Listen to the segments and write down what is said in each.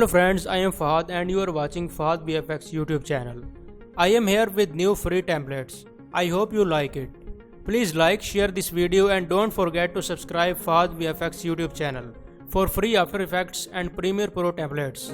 Hello friends, I am Fahad and you are watching Fahad VFX YouTube channel. I am here with new free templates. I hope you like it. Please like, share this video and don't forget to subscribe Fahad VFX YouTube channel for free After Effects and Premiere Pro templates.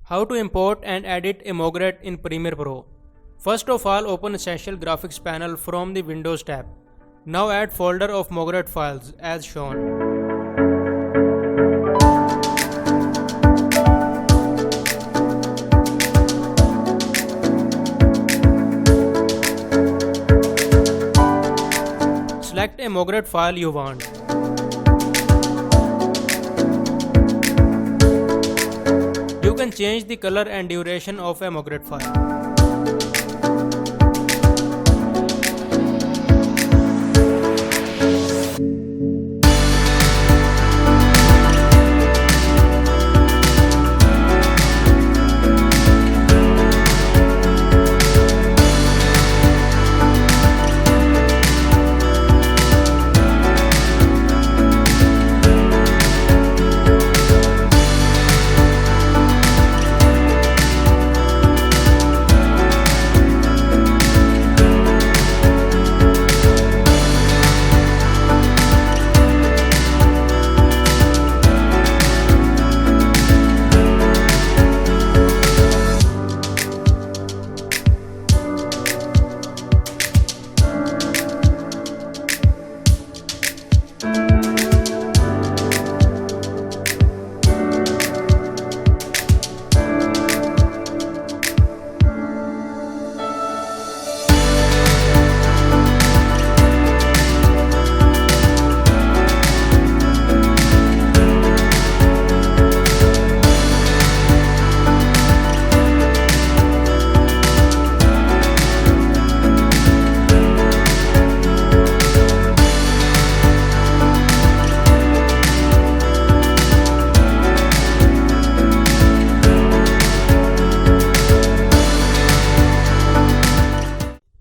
How to import and edit a Mogret in Premiere Pro. First of all, open Essential Graphics panel from the Windows tab. Now add folder of Mogret files as shown. Select a Mogret file you want. You can change the color and duration of a Mogret file.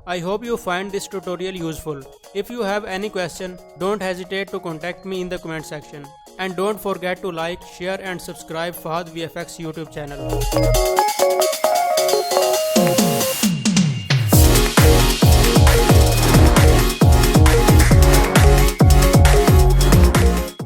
I hope you find this tutorial useful. If you have any question, don't hesitate to contact me in the comment section. And don't forget to like, share and subscribe Fahad VFX YouTube channel.